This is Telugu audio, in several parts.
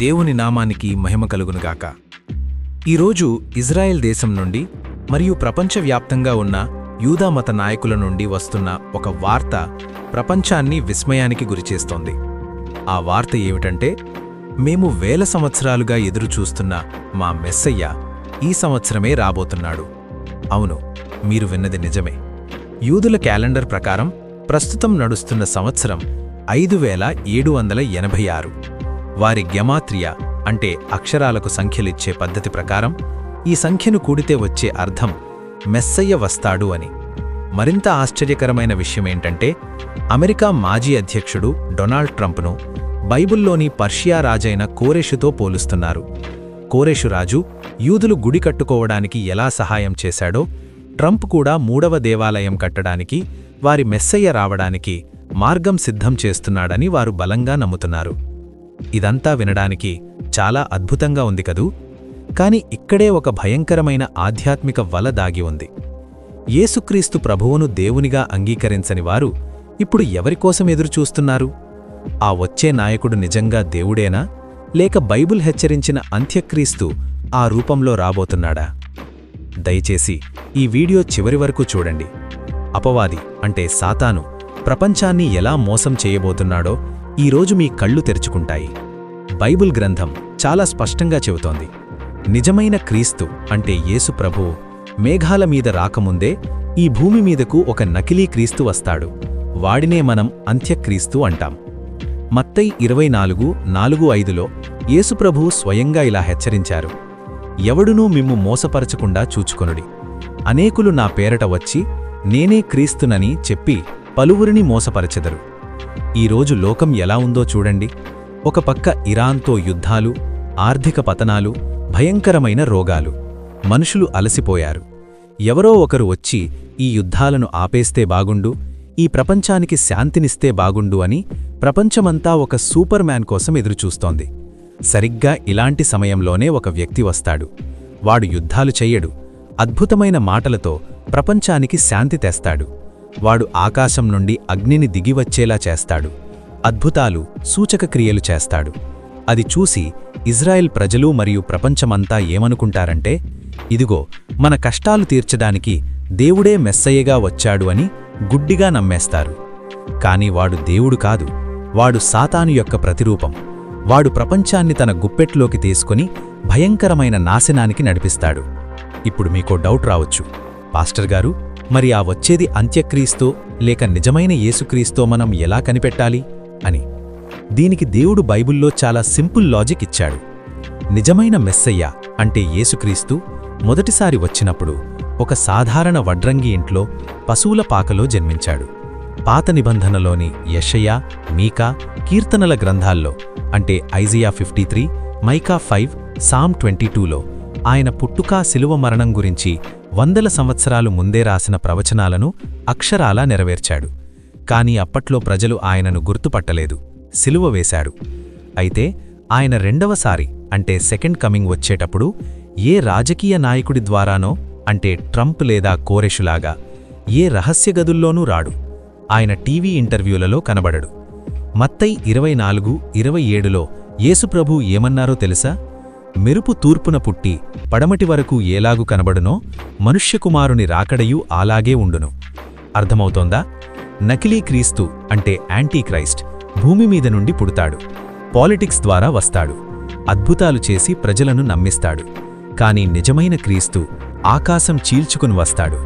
దేవుని నామానికి మహిమ కలుగునుగాక. ఈరోజు ఇజ్రాయెల్ దేశం నుండి మరియు ప్రపంచవ్యాప్తంగా ఉన్న యూదా మత నాయకుల నుండి వస్తున్న ఒక వార్త ప్రపంచాన్ని విస్మయానికి గురిచేస్తోంది. ఆ వార్త ఏమిటంటే, మేము వేల సంవత్సరాలుగా ఎదురుచూస్తున్న మా మెస్సయ్య ఈ సంవత్సరమే రాబోతున్నాడు. అవును, మీరు విన్నది నిజమే. యూదుల క్యాలెండర్ ప్రకారం ప్రస్తుతం నడుస్తున్న సంవత్సరం 5786. వారి గెమాత్రియా అంటే అక్షరాలకు సంఖ్యలిచ్చే పద్ధతి ప్రకారం ఈ సంఖ్యను కూడితే వచ్చే అర్థం మెస్సయ్య వస్తాడు అని. మరింత ఆశ్చర్యకరమైన విషయమేంటంటే, అమెరికా మాజీ అధ్యక్షుడు డొనాల్డ్ ట్రంప్ను బైబిల్లోని పర్షియా రాజైన కోరెషుతో పోలుస్తున్నారు. కోరెషు రాజు యూదులు గుడి కట్టుకోవడానికి ఎలా సహాయం చేశాడో, ట్రంప్ కూడా 3వ దేవాలయం కట్టడానికి, వారి మెస్సయ్య రావడానికి మార్గం సిద్ధం చేస్తున్నాడని వారు బలంగా నమ్ముతున్నారు. ఇదంతా వినడానికి చాలా అద్భుతంగా ఉంది కదూ. కాని ఇక్కడే ఒక భయంకరమైన ఆధ్యాత్మిక వల దాగి ఉంది. యేసుక్రీస్తు ప్రభువును దేవునిగా అంగీకరించని వారు ఇప్పుడు ఎవరికోసం ఎదురుచూస్తున్నారు? ఆ వచ్చే నాయకుడు నిజంగా దేవుడేనా, లేక బైబిల్ హెచ్చరించిన అంత్యక్రీస్తు ఆ రూపంలో రాబోతున్నాడా? దయచేసి ఈ వీడియో చివరి వరకు చూడండి. అపవాది అంటే సాతాను ప్రపంచాన్ని ఎలా మోసం చేయబోతున్నాడో ఈరోజు మీ కళ్ళు తెరుచుకుంటాయి. బైబిల్ గ్రంథం చాలా స్పష్టంగా చెబుతోంది, నిజమైన క్రీస్తు అంటే యేసు ప్రభువు మేఘాల మీద రాకముందే ఈ భూమి మీదకు ఒక నకిలీ క్రీస్తు వస్తాడు. వాడినే మనం అంత్యక్రీస్తు అంటాం. మత్తయి 24:4-5లో యేసుప్రభువు స్వయంగా ఇలా హెచ్చరించారు, ఎవడునూ మిమ్ము మోసపరచకుండా చూచుకొనుడి. అనేకులు నా పేరట వచ్చి నేనే క్రీస్తునని చెప్పి పలువురిని మోసపరచెదరు. ఈరోజు లోకం ఎలా ఉందో చూడండి. ఒక పక్క ఇరాన్తో యుద్ధాలు, ఆర్థిక పతనాలు, భయంకరమైన రోగాలు. మనుషులు అలసిపోయారు. ఎవరో ఒకరు వచ్చి ఈ యుద్ధాలను ఆపేస్తే బాగుండు, ఈ ప్రపంచానికి శాంతినిస్తే బాగుండు అని ప్రపంచమంతా ఒక సూపర్ మ్యాన్ కోసం ఎదురుచూస్తోంది. సరిగ్గా ఇలాంటి సమయంలోనే ఒక వ్యక్తి వస్తాడు. వాడు యుద్ధాలు చెయ్యడు, అద్భుతమైన మాటలతో ప్రపంచానికి శాంతి తెస్తాడు. వాడు ఆకాశం నుండి అగ్నిని దిగివచ్చేలా చేస్తాడు, అద్భుతాలు, సూచకక్రియలు చేస్తాడు. అది చూసి ఇజ్రాయెల్ ప్రజలు మరియు ప్రపంచమంతా ఏమనుకుంటారంటే, ఇదిగో మన కష్టాలు తీర్చడానికి దేవుడే మెస్సయ్యగా వచ్చాడు అని గుడ్డిగా నమ్మేస్తారు. కాని వాడు దేవుడు కాదు, వాడు సాతాను యొక్క ప్రతిరూపం. వాడు ప్రపంచాన్ని తన గుప్పెట్లోకి తీసుకొని భయంకరమైన నాశనానికి నడిపిస్తాడు. ఇప్పుడు మీకో డౌట్ రావచ్చు, పాస్టర్ గారు, మరి ఆ వచ్చేది అంత్యక్రీస్తో లేక నిజమైన యేసుక్రీస్తో మనం ఎలా కనిపెట్టాలి అని. దీనికి దేవుడు బైబిల్లో చాలా సింపుల్ లాజిక్ ఇచ్చాడు. నిజమైన మెస్సయ్య అంటే యేసుక్రీస్తు మొదటిసారి వచ్చినప్పుడు ఒక సాధారణ వడ్రంగి ఇంట్లో పశువుల పాకలో జన్మించాడు. పాత నిబంధనలోని యెషయా, మీకా, కీర్తనల గ్రంథాల్లో అంటే ఐజియా 53, మైకా 5, సామ్ 22లో ఆయన పుట్టుకా శిలువ మరణం గురించి వందల సంవత్సరాలు ముందే రాసిన ప్రవచనాలను అక్షరాలా నెరవేర్చాడు. కాని అప్పట్లో ప్రజలు ఆయనను గుర్తుపట్టలేదు, శిలువ వేశారు. అయితే ఆయన రెండవసారి అంటే సెకండ్ కమింగ్ వచ్చేటప్పుడు ఏ రాజకీయ నాయకుడి ద్వారానో అంటే ట్రంప్ లేదా కోరెషులాగా ఏ రహస్య గదుల్లోనూ రాడు. ఆయన టీవీ ఇంటర్వ్యూలలో కనబడడు. మత్తయి 24:27లో యేసుప్రభు ఏమన్నారో తెలుసా? మెరుపు తూర్పున పుట్టి పడమటి వరకు ఏలాగు కనబడునో మనుష్యకుమారుని రాకడయూ అలాగే ఉండును. అర్థమవుతోందా? నకిలీ క్రీస్తు అంటే యాంటీక్రైస్ట్ భూమి మీద నుండి పుడతాడు, పాలిటిక్స్ ద్వారా వస్తాడు, అద్భుతాలు చేసి ప్రజలను నమ్మిస్తాడు. కాని నిజమైన క్రీస్తు ఆకాశం చీల్చుకుని వస్తాడు.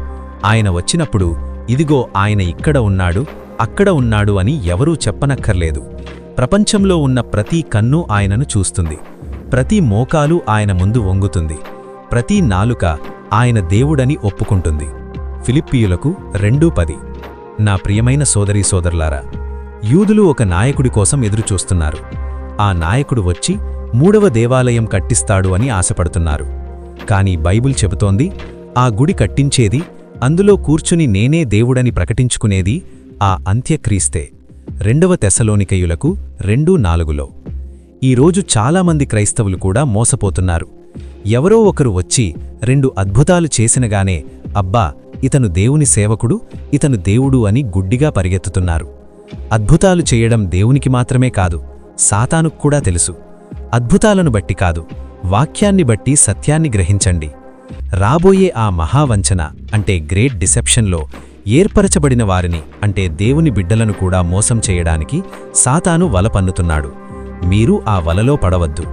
ఆయన వచ్చినప్పుడు ఇదిగో ఆయన ఇక్కడ ఉన్నాడు, అక్కడ ఉన్నాడు అని ఎవరూ చెప్పనక్కర్లేదు. ప్రపంచంలో ఉన్న ప్రతి కన్ను ఆయనను చూస్తుంది, ప్రతి మోకాలు ఆయన ముందు వంగుతుంది, ప్రతి నాలుక ఆయన దేవుడని ఒప్పుకుంటుంది. ఫిలిప్పీయులకు 2:10. నా ప్రియమైన సోదరీ సోదరులారా, యూదులు ఒక నాయకుడి కోసం ఎదురుచూస్తున్నారు. ఆ నాయకుడు వచ్చి 3వ దేవాలయం కట్టిస్తాడు అని ఆశపడుతున్నారు. కాని బైబిల్ చెబుతోంది, ఆ గుడి కట్టించేది, అందులో కూర్చుని నేనే దేవుడని ప్రకటించుకునేది ఆ అంత్యక్రీస్తే. 2వ తెస్సలోనికయులకు 2:4లో. ఈరోజు చాలామంది క్రైస్తవులు కూడా మోసపోతున్నారు. ఎవరో ఒకరు వచ్చి 2 అద్భుతాలు చేసినగానే అబ్బా ఇతను దేవుని సేవకుడు, ఇతను దేవుడు అని గుడ్డిగా పరిగెత్తుతున్నారు. అద్భుతాలు చేయడం దేవునికి మాత్రమే కాదు, సాతానుకు కూడా తెలుసు. అద్భుతాలను బట్టి కాదు, వాక్యాన్ని బట్టి సత్యాన్ని గ్రహించండి. రాబోయే ఆ మహావంచన అంటే గ్రేట్ డిసెప్షన్లో ఏర్పరచబడిన వారిని అంటే దేవుని బిడ్డలను కూడా మోసం చేయడానికి సాతాను వల పన్నుతున్నాడు. మీరు ఆ వలలో పడవద్దు.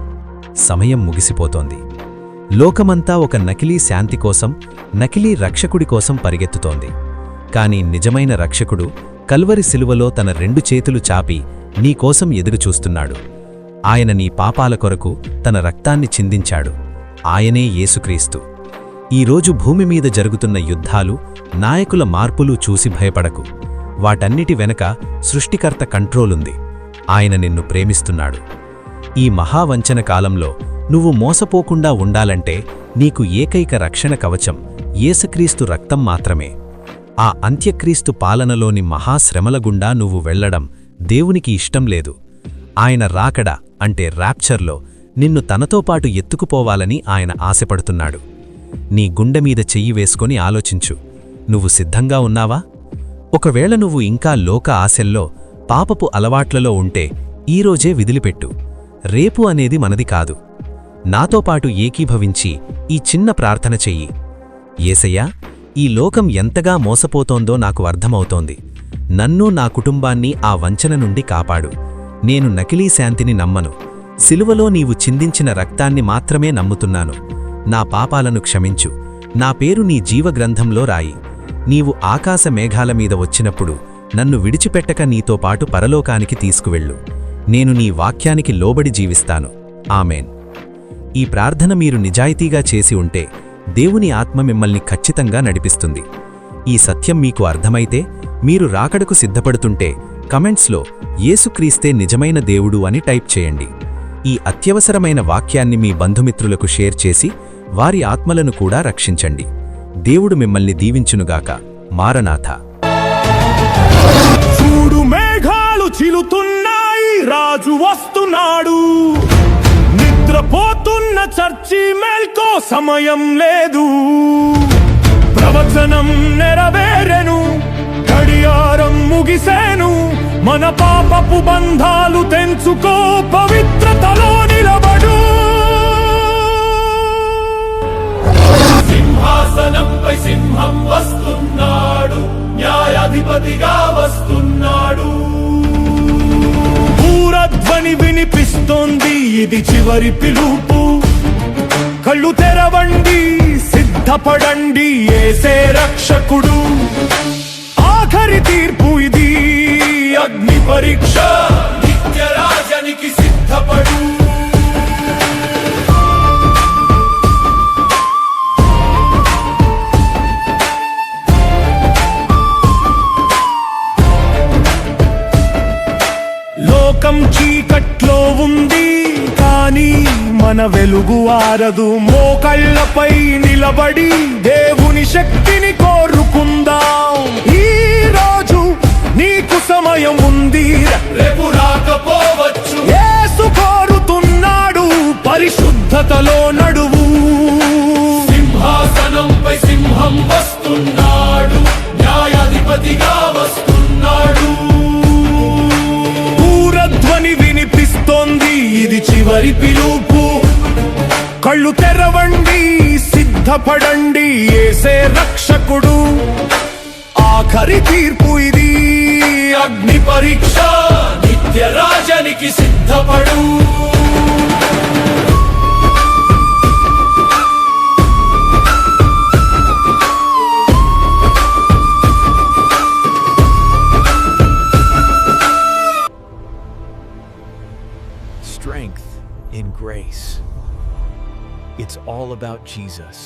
సమయం ముగిసిపోతోంది. లోకమంతా ఒక నకిలీ శాంతి కోసం, నకిలీ రక్షకుడి కోసం పరిగెత్తుతోంది. కాని నిజమైన రక్షకుడు కల్వరి శిలువలో తన 2 చేతులు చాపి నీకోసం ఎదురుచూస్తున్నాడు. ఆయన నీ పాపాల కొరకు తన రక్తాన్ని చిందించాడు. ఆయనే యేసుక్రీస్తు. ఈరోజు భూమి మీద జరుగుతున్న యుద్ధాలు, నాయకుల మార్పులు చూసి భయపడకు. వాటన్నిటి వెనక సృష్టికర్త కంట్రోలుంది. ఆయన నిన్ను ప్రేమిస్తున్నాడు. ఈ మహావంచన కాలంలో నువ్వు మోసపోకుండా ఉండాలంటే నీకు ఏకైక రక్షణ కవచం యేసుక్రీస్తు రక్తం మాత్రమే. ఆ అంత్యక్రీస్తు పాలనలోని మహాశ్రమల గుండా నువ్వు వెళ్లడం దేవునికి ఇష్టం లేదు. ఆయన రాకడ అంటే ర్యాప్చర్లో నిన్ను తనతో పాటు ఎత్తుకుపోవాలని ఆయన ఆశపడుతున్నాడు. నీ గుండె మీద చెయ్యి వేసుకొని ఆలోచించు. నువ్వు సిద్ధంగా ఉన్నావా? ఒకవేళ నువ్వు ఇంకా లోక ఆశల్లో, పాపపు అలవాట్లలో ఉంటే ఈరోజే విదిలిపెట్టు. రేపు అనేది మనది కాదు. నాతో పాటు ఏకీభవించి ఈ చిన్న ప్రార్థన చెయ్యి. యేసయ్యా, ఈ లోకం ఎంతగా మోసపోతోందో నాకు అర్థమవుతోంది. నన్ను, నా కుటుంబాన్ని ఆ వంచన నుండి కాపాడు. నేను నకిలీ శాంతిని నమ్మను. సిలువలో నీవు చిందించిన రక్తాన్ని మాత్రమే నమ్ముతున్నాను. నా పాపాలను క్షమించు. నా పేరు నీ జీవగ్రంథంలో రాయి. నీవు ఆకాశ మేఘాల మీద వచ్చినప్పుడు నన్ను విడిచిపెట్టక నీతో పాటు పరలోకానికి తీసుకువెళ్ళు. నేను నీ వాక్యానికి లోబడి జీవిస్తాను. ఆమేన్. ఈ ప్రార్థన మీరు నిజాయితీగా చేసి ఉంటే దేవుని ఆత్మ మిమ్మల్ని ఖచ్చితంగా నడిపిస్తుంది. ఈ సత్యం మీకు అర్థమైతే, మీరు రాకడకు సిద్ధపడుతుంటే కమెంట్స్లో యేసుక్రీస్తే నిజమైన దేవుడు అని టైప్ చేయండి. ఈ అత్యవసరమైన వాక్యాన్ని మీ బంధుమిత్రులకు షేర్ చేసి వారి ఆత్మలను కూడా రక్షించండి. దేవుడు మిమ్మల్ని దీవించునుగాక. మారనాథ. చూడు, మేఘాలు చిలుతున్నాయి, రాజు వస్తున్నాడు. నిద్రపోతున్న చర్చి మేల్కో సమయం లేదు. ప్రవచనం నెరవేరెను, గడియారం ముగిసేను. మన పాపపు బంధాలు తెంచుకో, పవిత్రతలో నిలబడు. సింహాసనంపై సింహం వస్తున్నాడు, న్యాయాధిపతిగా వస్తున్నాడు. పూరధ్వని వినిపిస్తోంది, ఇది చివరి పిలుపు. కళ్ళు తెరవండి, సిద్ధపడండి, యేసే రక్షకుడు. ఆఖరి తీర్పు ఇది, అగ్ని పరీక్ష. నిత్యరాజనికి సిద్ధపడు. లోకం చీకట్లో ఉంది, కానీ మన వెలుగు ఆరదు. మోకళ్లపై నిలబడి దేవుని శక్తిని కోరుకుందాం. ఈ రోజు నీకు సమయం ఉంది, రేపు రాకపోవచ్చు. యేసు కోరుతున్నాడు, పరిశుద్ధతలో నడువు. సింహాసనంపై సింహం వస్తున్నాడు, న్యాయాధిపతిగా వస్తున్నాడు. పూరధ్వని వినిపిస్తోంది, ఇది చివరి పిలుపు. కళ్ళు తెరవండి, సిద్ధపడండి, యేసే రక్షకుడు. ఆఖరి తీర్పు ఇది, అగ్ని పరీక్ష. నిత్యరాజనికి సిద్ధపడు. Strength in grace. It's all about Jesus.